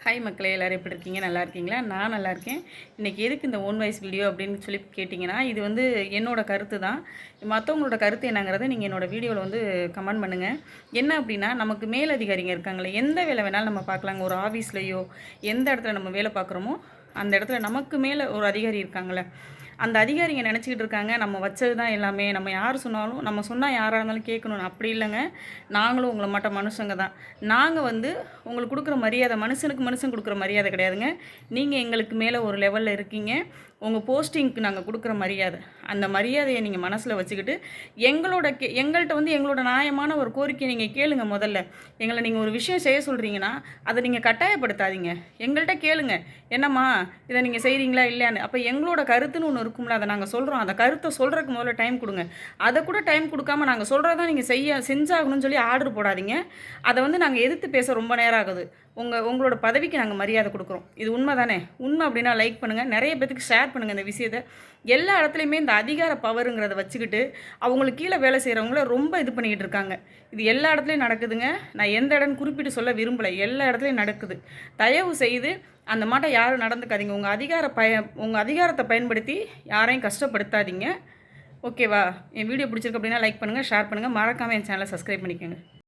Hi மக்களே, எல்லோரும் எப்படி இருக்கீங்க? நல்லா இருக்கீங்களா? நான் நல்லா இருக்கேன். இன்றைக்கி எதுக்கு இந்த ஓன் வாய்ஸ் வீடியோ அப்படின்னு சொல்லி கேட்டிங்கன்னா, இது வந்து என்னோட கருத்து தான். மற்றவங்களோட கருத்து என்னங்கிறத நீங்கள் என்னோடய வீடியோவில் வந்து கமெண்ட் பண்ணுங்கள். என்ன அப்படின்னா, நமக்கு மேலதிகாரிங்க இருக்காங்களே, எந்த வேலை வேணாலும் நம்ம பார்க்கலாங்க. ஒரு ஆஃபீஸ்லேயோ எந்த இடத்துல நம்ம வேலை பார்க்குறோமோ அந்த இடத்துல நமக்கு மேலே ஒரு அதிகாரி இருக்காங்களே, அந்த அதிகாரிங்க நினச்சிக்கிட்டு இருக்காங்க நம்ம வச்சது தான் எல்லாமே, நம்ம யார் சொன்னாலும் நம்ம சொன்னால் யாராக இருந்தாலும் கேட்கணும். அப்படி இல்லைங்க. நாங்களும் உங்களை மட்டும் மனுஷங்க தான். நாங்கள் வந்து உங்களுக்கு கொடுக்குற மரியாதை மனுஷனுக்கு மனுஷன் கொடுக்குற மரியாதை கிடையாதுங்க. நீங்கள் எங்களுக்கு மேலே ஒரு லெவலில் இருக்கீங்க. உங்கள் போஸ்டிங்க்கு நாங்கள் கொடுக்குற மரியாதை, அந்த மரியாதையை நீங்கள் மனசில் வச்சுக்கிட்டு எங்கள்கிட்ட வந்து எங்களோட நியாயமான ஒரு கோரிக்கையை நீங்கள் கேளுங்க. முதல்ல எங்களை நீங்கள் ஒரு விஷயம் செய்ய சொல்கிறீங்கன்னா அதை நீங்கள் கட்டாயப்படுத்தாதீங்க. எங்கள்கிட்ட கேளுங்க, என்னம்மா இதை நீங்கள் செய்கிறீங்களா இல்லையான்னு. அப்போ எங்களோட கருத்துன்னு ஒன்று இருக்கும்ல, அதை நாங்கள் சொல்கிறோம். அந்த கருத்தை சொல்கிறதுக்கு முதல்ல டைம் கொடுங்க. அதை கூட டைம் கொடுக்காம நாங்கள் சொல்கிறதான் நீங்கள் செஞ்சாகணும்னு சொல்லி ஆர்டர் போடாதீங்க. அதை வந்து நாங்கள் எதிர்த்து பேச ரொம்ப நேரம் ஆகுது. உங்களோட பதவிக்கு நாங்கள் மரியாதை கொடுக்குறோம். இது உண்மை தானே? உண்மை அப்படின்னா லைக் பண்ணுங்கள், நிறைய பேத்துக்கு ஷேர் பண்ணுங்கள் இந்த விஷயத்தை. எல்லா இடத்துலையுமே இந்த அதிகார பவருங்கிறத வச்சுக்கிட்டு அவங்களுக்கு கீழே வேலை செய்கிறவங்கள ரொம்ப இது பண்ணிக்கிட்டு இருக்காங்க. இது எல்லா இடத்துலையும் நடக்குதுங்க. நான் எந்த இடம்னு குறிப்பிட்டு சொல்ல விரும்பலை, எல்லா இடத்துலையும் நடக்குது. தயவு செய்து அந்த மாட்டை யாரும் நடந்துக்காதீங்க. உங்கள் அதிகாரத்தை பயன்படுத்தி யாரையும் கஷ்டப்படுத்தாதீங்க. ஓகேவா? என் வீடியோ பிடிச்சிருக்கு அப்படின்னா லைக் பண்ணுங்கள், ஷேர் பண்ணுங்கள், மறக்காமல் என் சேனலை சப்ஸ்கிரைப் பண்ணிக்கோங்க.